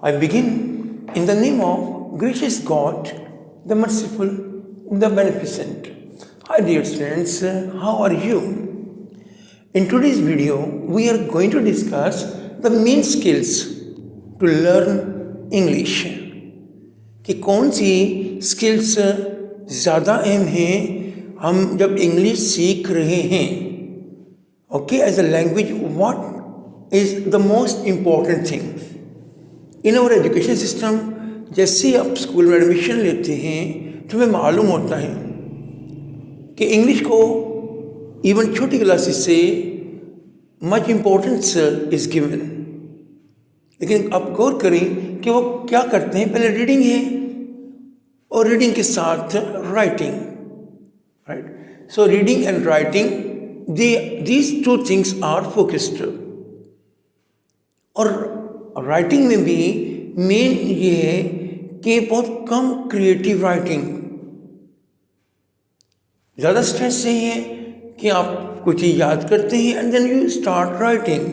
I begin in the name of gracious God, the merciful, the beneficent. Hi dear students, how are you? In today's video, we are going to discuss the main skills to learn English. कि कौन सी skills ज़्यादा अहम हैं हम जब English सीख रहे हैं. Okay, as a language what is the most important thing in our education system. जैसे ही आप स्कूल में एडमिशन लेते हैं तो हमें मालूम होता है कि इंग्लिश को इवन छोटी क्लासेस से मच इम्पोर्टेंस इज गिवन. लेकिन आप गौर करें कि वो क्या करते हैं. पहले रीडिंग है और रीडिंग के साथ writing. Right, so reading and writing these two things are focused. और राइटिंग में भी मेन ये है कि बहुत कम क्रिएटिव राइटिंग. ज़्यादा स्ट्रेस यही है कि आप कुछ चीज़ याद करते हैं and then you start writing.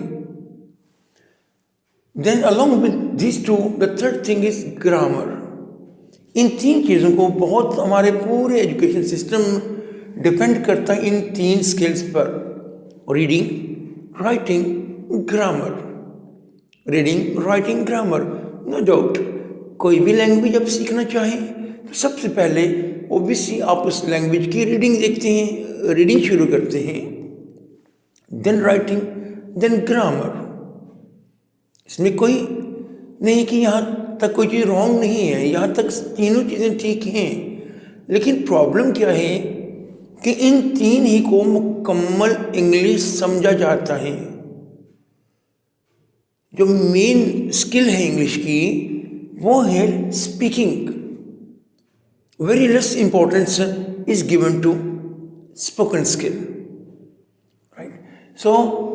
Then along with this too the third thing is grammar. इन तीन चीज़ों को बहुत हमारे पूरे एजुकेशन सिस्टम डिपेंड करता है इन तीन स्किल्स पर. Reading, writing, grammar. Reading, writing, grammar. No doubt कोई भी लैंग्वेज आप सीखना चाहें तो सबसे पहले ओबियसली आप उस लैंग्वेज की रीडिंग देखते हैं, रीडिंग शुरू करते हैं, देन राइटिंग, देन ग्रामर. इसमें कोई नहीं कि यहाँ तक कोई चीज़ रॉन्ग नहीं है, यहाँ तक तीनों चीज़ें ठीक हैं. लेकिन प्रॉब्लम क्या है कि इन तीन ही को मुकम्मल इंग्लिश समझा जाता है. जो मेन स्किल है इंग्लिश की वो है speaking. Very less importance is given to spoken skill. Right, so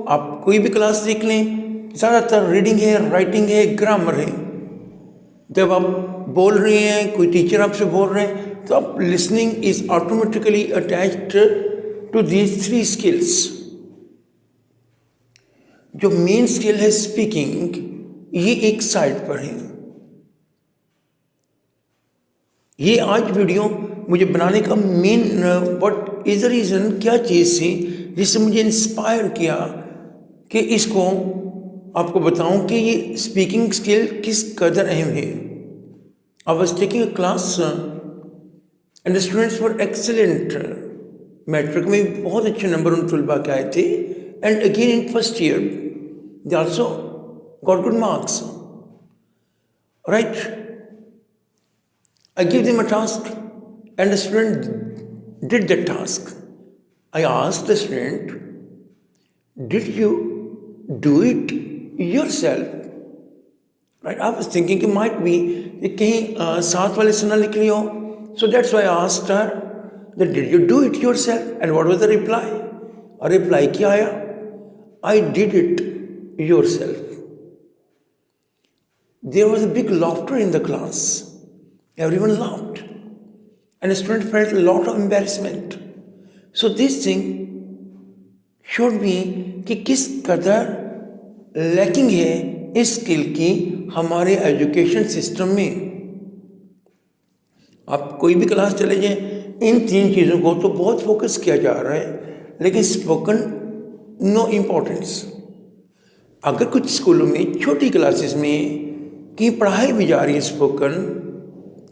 आप कोई भी क्लास देख लें, ज़्यादातर रीडिंग है, राइटिंग है, ग्रामर है. जब आप बोल रहे हैं, कोई टीचर आपसे बोल रहे हैं, तो आप listening is automatically attached to these three skills. जो मेन स्किल है स्पीकिंग, ये एक साइड पर है. ये आज वीडियो मुझे बनाने का main what is the reason, क्या चीज़ थी जिससे मुझे इंस्पायर किया कि इसको आपको बताऊं कि ये स्पीकिंग स्किल किस कदर अहम है. I was taking a class and the students were excellent. Matric में बहुत अच्छे नंबर उन तलबा के आए थे and again in first year they also got good marks. Right, I gave them a task and the student did the task. I asked the student, did you do it yourself? Right, I was thinking it might be कहीं साथ वाले से ना लिख लिया हो. So that's why I asked her that did you do it yourself, and what was the reply? और reply क्या आया? I did it yourself. There was a big laughter in the class. Everyone laughed and the student felt a lot of embarrassment. So this thing showed me कि किस कदर lacking है इस skill की हमारे एजुकेशन सिस्टम में. आप कोई भी क्लास चले जाएं, इन तीन चीज़ों को तो बहुत फोकस किया जा रहा है, लेकिन स्पोकन नो इम्पोर्टेंस. अगर कुछ स्कूलों में छोटी क्लासेस में की पढ़ाई भी जा रही है, स्पोकन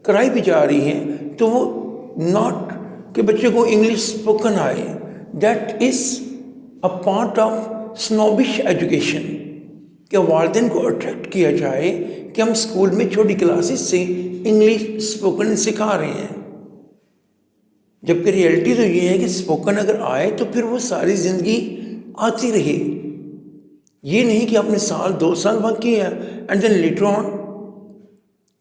कराई भी जा रही है, तो वो नॉट कि बच्चे को इंग्लिश स्पोकन आए. That is a part of snobbish education. कि वालिदैन को अट्रैक्ट किया जाए कि हम स्कूल में छोटी क्लासेस से इंग्लिश स्पोकन सिखा रहे हैं, जबकि रियलिटी तो ये है कि स्पोकन अगर आए तो फिर वो सारी ज़िंदगी आती रहे. ये नहीं कि आपने साल 2 साल वहाँ किया and then later on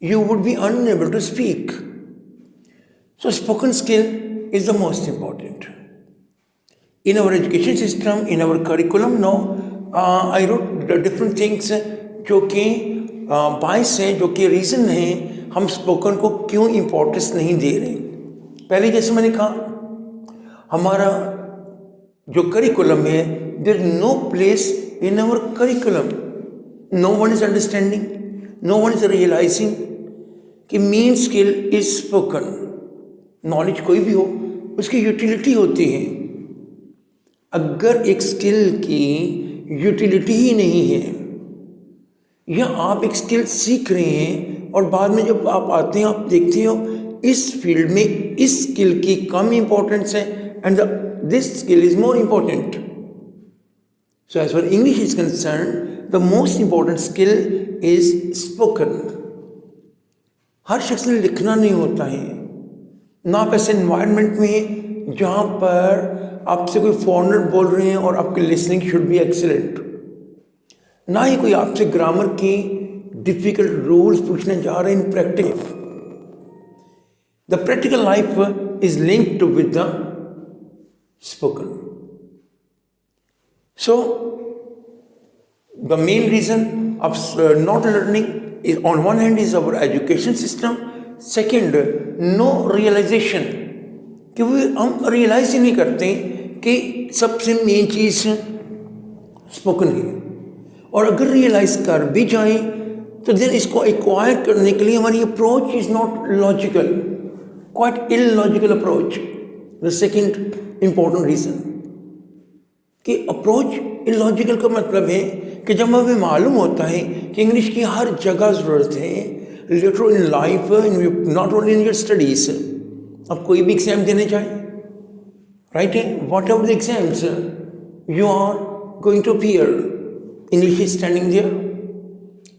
you would be unable to speak. So spoken skill is the most important in our education system, in our curriculum. No, I wrote different things जो कि बाइस हैं, जो कि रीज़न हैं हम स्पोकन को क्यों इम्पोर्टेंस नहीं दे रहे. पहले जैसे मैंने कहा, हमारा जो करिकुलम है, there is no place in our curriculum. No one is understanding. No one is realizing कि main skill is spoken. Knowledge कोई भी हो उसकी यूटिलिटी होती है। अगर एक स्किल की यूटिलिटी ही नहीं है, या आप एक स्किल सीख रहे हैं और बाद में जब आप आते हैं आप देखते हो इस फील्ड में इस स्किल की कम इंपॉर्टेंस है and this skill is more important. So as for English is concern the most important skill is spoken. हर शख्स ने लिखना नहीं होता है, ना आप ऐसे एनवायरनमेंट में जहाँ पर आपसे कोई फॉरेनर बोल रहे हैं और आपकी लिसनिंग शुड बी एक्सीलेंट, ना ही कोई आपसे ग्रामर की डिफिकल्ट रूल्स पूछने जा रहे हैं in practice. The practical life is linked with the spoken. So the main reason of not learning is on one hand is our education system, second no realization, कि वो हम realise ही नहीं करते कि सबसे मेन चीज़ स्पोकन है। और अगर रियलाइज कर भी जाए तो देन इसको एक्वायर करने के लिए हमारी approach is not logical, quite illogical approach. The second important reason कि अप्रोच इलॉजिकल का मतलब है कि जब हमें मालूम होता है कि इंग्लिश की हर जगह ज़रूरत है, later in life, not only in your studies. अब कोई भी एग्जाम देने जाए, राइट है, whatever the exams you are going to appear, English is standing there.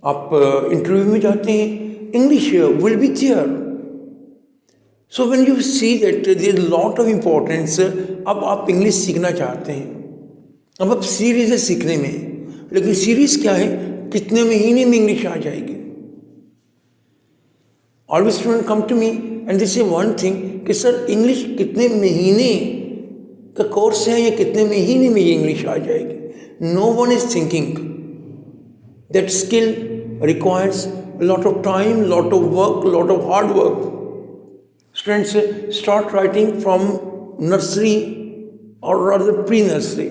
आप इंटरव्यू में जाते हैं, English will be there. So when you see that there is lot of importance, अब आप इंग्लिश सीखना चाहते हैं, अब आप सीरीज है सीखने में, लेकिन सीरीज क्या है, कितने महीने में इंग्लिश आ जाएगी। Always student come to me and they say one thing कि सर इंग्लिश कितने महीने का कोर्स है या कितने महीने में ये इंग्लिश आ जाएगी। No one is thinking that skill requires lot of time, lot of work, lot of hard work. Students start writing from nursery और rather pre-nursery.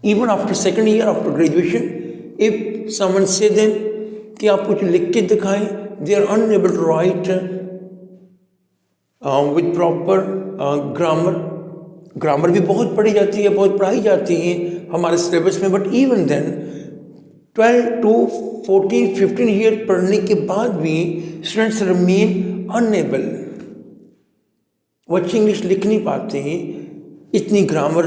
Even after second year, after graduation, if someone say them कि आप कुछ लिख के दिखाएं, they are unable to write with proper grammar. Grammar भी बहुत पढ़ी जाती है, बहुत पढ़ाई जाती है हमारे सिलेबस में, but even then 12 to 14, 15 year पढ़ने के बाद भी स्टूडेंट्स रिमेन अनएबल। वो अच्छी इंग्लिश लिख नहीं पाते हैं, इतनी ग्रामर,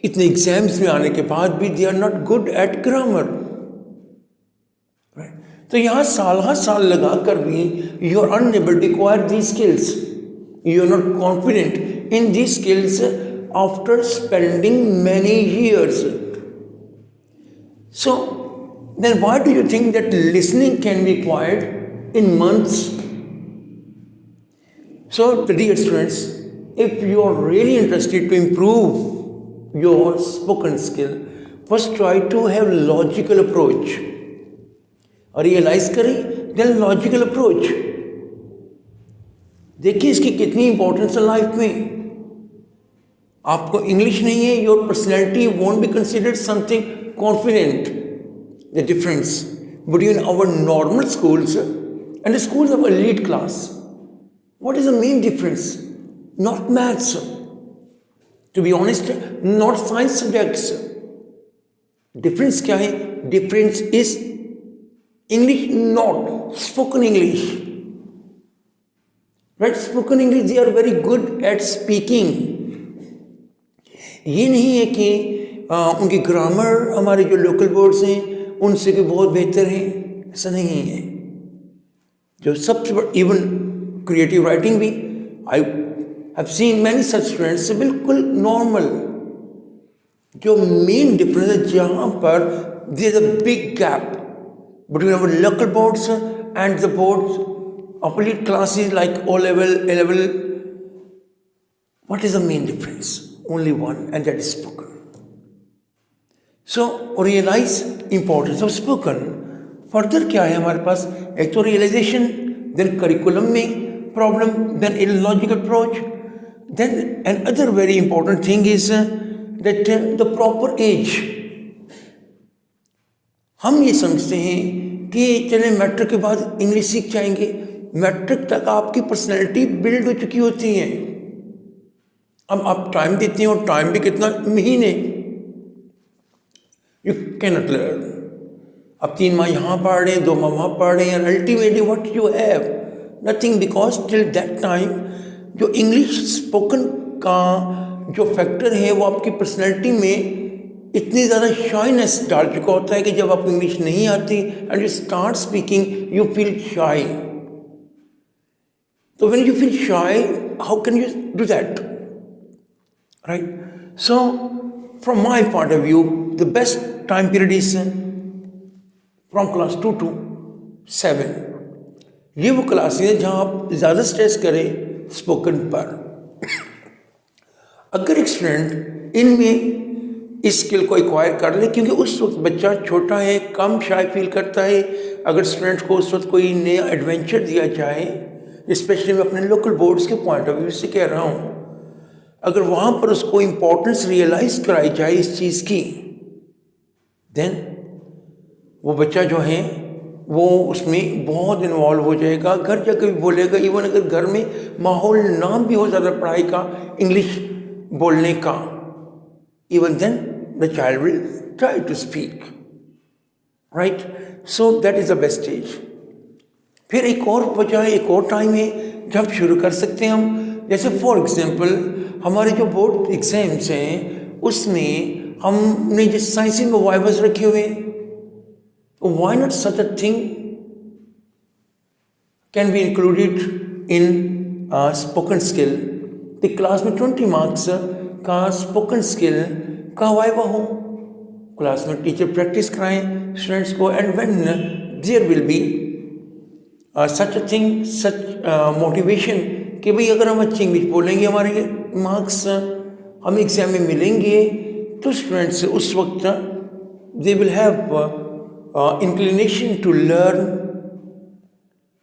इतने एग्जाम्स में आने के बाद भी they are not good at grammar. तो यहाँ साल हर साल लगा कर भी you are unable to acquire the skills, you are not confident in the skills after spending many years. So then why do you think that listening can be acquired in months? So dear students, if you are really interested to improve your spoken skill, first try to have logical approach. Realize करें, then logical approach. देखिए इसकी कितनी importance है life में। आपको English नहीं है, your personality won't be considered something confident. The difference between our normal schools and the schools of elite class. What is the main difference? Not maths, to be honest, not science subjects. Difference क्या है? Difference is English, not spoken English. Right? Spoken English, they are very good at speaking. ये नहीं है कि उनकी grammar हमारे जो local boards हैं उनसे भी बहुत बेहतर है, ऐसा नहीं है। जो सबसे इवन क्रिएटिव राइटिंग भी, I've seen many such students बिल्कुल नॉर्मल। जो मेन डिफरेंस है जहाँ पर there is a big gap between our local boards and the boards of elite classes like O level, A level. What is the main difference? Only one, and that is spoken. So realize importance of spoken. Further क्या है हमारे पास? एक तो realization, then curriculum में problem, then illogical approach. Then another very important thing is that the proper age. हम ये समझते हैं कि चले मैट्रिक के बाद इंग्लिश सीख जाएंगे। मैट्रिक तक आपकी पर्सनैलिटी बिल्ड हो चुकी होती है। अब आप टाइम देते हैं, और टाइम भी कितना, महीने। You can not learn. अब 3 माह यहाँ पढ़ रहे हैं, 2 माह वहाँ पढ़ रहे हैं, ultimately what you have nothing, because till that time जो इंग्लिश स्पोकन का जो फैक्टर है वो आपकी पर्सनैलिटी में इतनी ज़्यादा शाइनेस डाल चुका होता है कि जब आपको इंग्लिश नहीं आती and you start speaking you feel shy. तो when you feel shy, how can you do that, right? So from my point of view the best time period is from class 2 to 7। ये वो classes हैं जहाँ आप ज़्यादा stress करें spoken पर। अगर एक स्टूडेंट इनमें इस स्किल को एक्वायर कर ले, क्योंकि उस वक्त बच्चा छोटा है, कम शाय फील करता है। अगर स्टूडेंट को उस वक्त कोई नया एडवेंचर दिया जाए, स्पेशली मैं अपने लोकल बोर्ड्स के पॉइंट ऑफ व्यू से कह रहा हूँ, अगर वहाँ पर उसको इम्पोर्टेंस रियलाइज कराई जाए इस चीज़ की, देन वो बच्चा जो है वो उसमें बहुत इन्वॉल्व हो जाएगा, घर जाकर भी बोलेगा। इवन अगर घर में माहौल ना भी हो ज़्यादा पढ़ाई का, इंग्लिश बोलने का, even then the child will try to speak, right? So that is the best stage. फिर एक और वजह, एक और टाइम है जब शुरू कर सकते हैं हम। जैसे फॉर एग्जांपल हमारे जो बोर्ड एग्जाम्स हैं उसमें हमने जिस साइंस में वाइवास रखे हुए हैं, why not such a thing can be included in spoken skill? the class में 20 मार्क्स का स्पोकन स्किल का वाइवा हो, क्लास में टीचर प्रैक्टिस कराएं स्टूडेंट्स को, and when there will be such a thing, such motivation कि भाई अगर हम अच्छी इंग्लिश बोलेंगे हमारे मार्क्स हमें एग्जाम में मिलेंगे, तो स्टूडेंट्स उस वक्त they will have inclination to learn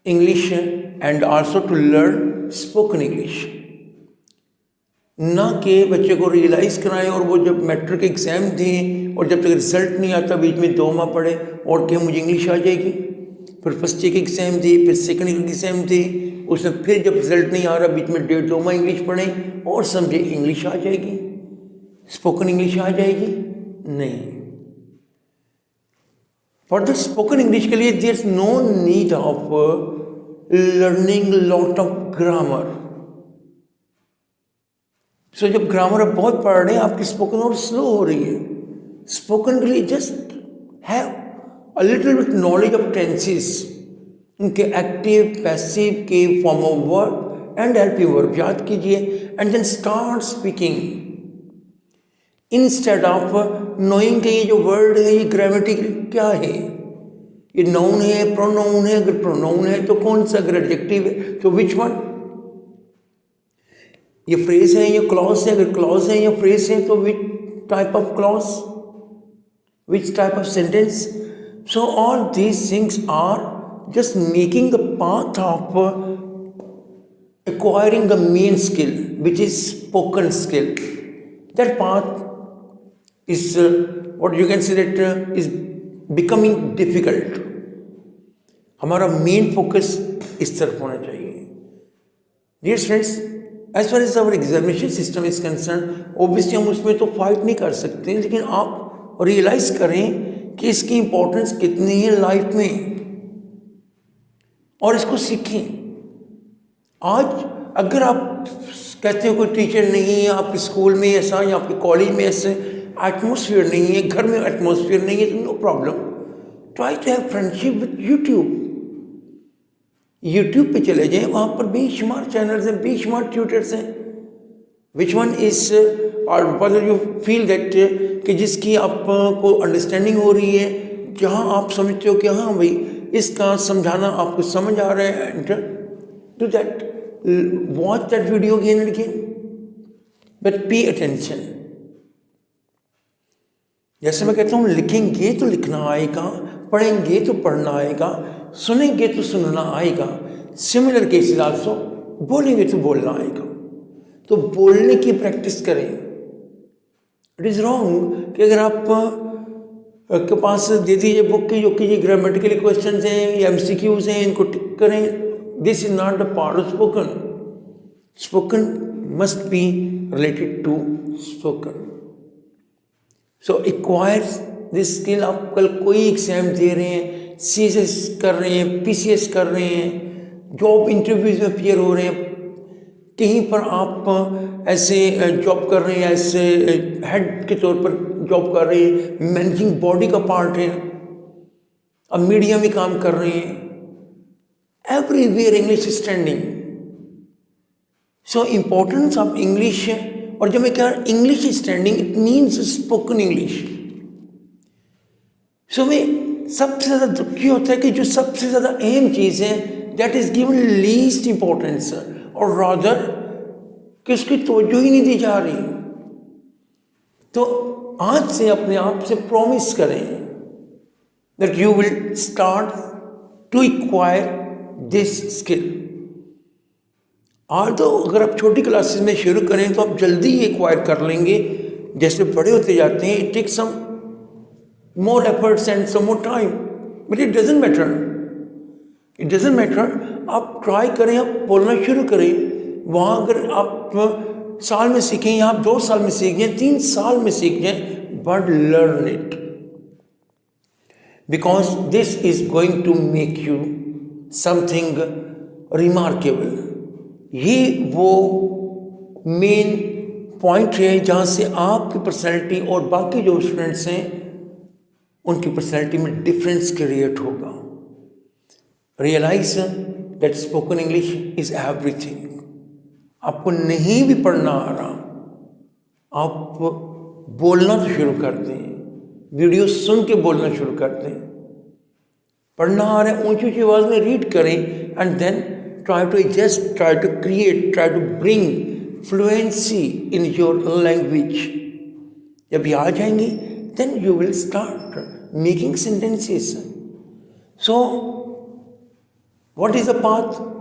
English and also to learn spoken English. ना कि बच्चे को रियलाइज़ कराएं और वो जब मैट्रिक एग्ज़ाम दें और जब तक रिजल्ट नहीं आता बीच में 2 माह पढ़े और क्या मुझे इंग्लिश आ जाएगी, फिर फर्स्ट ईयर के एग्ज़ाम दी, फिर सेकंड ईयर के एग्ज़ाम दी, उसमें फिर जब रिजल्ट नहीं आ रहा बीच में 1.5-2 माह इंग्लिश पढ़ें और समझे इंग्लिश आ जाएगी, स्पोकन इंग्लिश आ जाएगी? नहीं। फॉर द स्पोकन इंग्लिश के लिए there is no need of learning lot of grammar. So जब ग्रामर आप बहुत पढ़ रहे हैं आपकी स्पोकन और स्लो हो रही है। स्पोकन के लिए just have a little bit knowledge of tenses, उनके एक्टिव पैसिव के form of verb and helping verb याद कीजिए, and then start speaking instead of knowing कि ये जो वर्ड है ये ग्रामेटिकल क्या है, ये नाउन है, प्रोनाउन है, अगर प्रोनाउन है तो कौन सा, अगर एडजेक्टिव है तो विच वन, ये फ्रेज है या क्लॉज है, अगर क्लॉज है या फ्रेज है तो which type of clause, which type of sentence. So all these things are just making the path of acquiring the main skill which is spoken skill. That path is what you can say that is becoming difficult. हमारा main focus इस तरफ होना चाहिए। Dear friends, as far as our examination system is concerned, obviously हम उसमें तो fight नहीं कर सकते, लेकिन आप रियलाइज करें कि इसकी इम्पोर्टेंस कितनी है लाइफ में और इसको सीखें। आज अगर आप कहते हो कोई टीचर नहीं है आपके स्कूल में ऐसा या आपके कॉलेज में ऐसे एटमोसफियर नहीं है, घर में एटमोसफियर नहीं है, तो no problem, try to have friendship with YouTube पे चले जाएं, वहाँ पर बेशुमार चैनल्स हैं, बेशुमार ट्यूटर्स हैं। विच वन इज और वदर यू फील दैट कि जिसकी आपको अंडरस्टैंडिंग हो रही है, जहाँ आप समझते हो कि हाँ भाई इसका समझाना आपको समझ आ रहा है, and do that, watch that video again and again, but pay attention. जैसे मैं कहता हूँ लिखेंगे तो लिखना आएगा, पढ़ेंगे तो पढ़ना आएगा, सुनेंगे तो सुनना आएगा। सिमिलर केसेस आल्सो, बोलेंगे तो बोलना आएगा। तो बोलने की प्रैक्टिस करें। इट इज़ रॉन्ग कि अगर आप के पास दे दीजिए बुक की, जो कि ये ग्रामेटिकली क्वेश्चन हैं या MCQs हैं, इनको टिक करें. This is not the part of spoken. Spoken must be related to spoken. So acquire this skill. आप कल कोई एग्जाम दे रहे हैं, CSS कर रहे हैं, PCS कर रहे हैं, जॉब इंटरव्यूज में अपीयर हो रहे हैं, कहीं पर आप ऐसे जॉब कर रहे हैं, ऐसे हेड के तौर पर जॉब कर रहे हैं, मैनेजिंग बॉडी का पार्ट है, अब मीडिया में काम कर रहे हैं, everywhere English standing. So importance of English. और जब मैं कह रहा English standing, it means spoken English. So मैं सबसे ज़्यादा दुखी होता है कि जो सबसे ज़्यादा अहम चीज़ है, that is given least importance, और रादर कि उसकी तवज्जो ही नहीं दी जा रही. तो आज से अपने आप से प्रॉमिस करें that you will start to acquire this skill. और तो अगर आप छोटी क्लासेस में शुरू करें तो आप जल्दी ही एक्वायर कर लेंगे. जैसे बड़े होते जाते हैं, it take some more efforts and some more time, but it doesn't matter. It doesn't matter. आप ट्राई करें, आप बोलना शुरू करें. वहाँ अगर आप साल में सीखें या आप 2 साल में सीख जाएं, 3 साल में सीख जाएं, but learn it, because this is going to make you something remarkable. ये वो मेन पॉइंट है जहाँ से आपकी पर्सनैलिटी और बाकी जो स्टूडेंट्स हैं उनकी पर्सनैलिटी में डिफरेंस क्रिएट होगा. Realise that spoken English is everything. आपको नहीं भी पढ़ना आ रहा, आप बोलना तो शुरू कर दें, वीडियो सुन के बोलना शुरू कर दें. पढ़ना आ रहा है, ऊंची ऊंची आवाज़ में रीड करें, and then try to adjust, try to create, try to bring fluency in your language. जब ये आ जाएंगी, then you will start making sentences. So what is the path,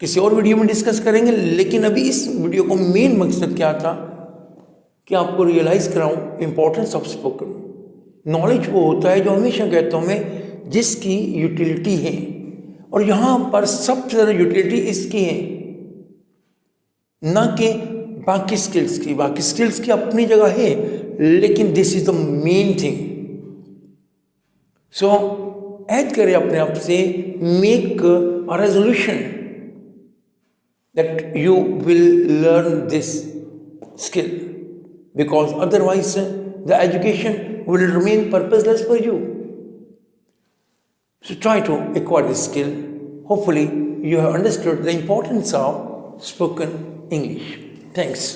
किसी और वीडियो में डिस्कस करेंगे. लेकिन अभी इस वीडियो को मेन मकसद क्या था कि आपको रियलाइज कराऊं इंपॉर्टेंस ऑफ स्पोकन नॉलेज. वो होता है जो हमेशा कहता हूं मैं, जिसकी यूटिलिटी है, और यहाँ पर सबसे ज़्यादा यूटिलिटी इसकी है, ना कि बाकी स्किल्स की. बाकी स्किल्स की अपनी जगह है, लेकिन this is the main thing. So add करें अपने आप से, make a resolution that you will learn this skill, because otherwise the education will remain purposeless for you. So try to acquire this skill. Hopefully you have understood the importance of spoken English. Thanks.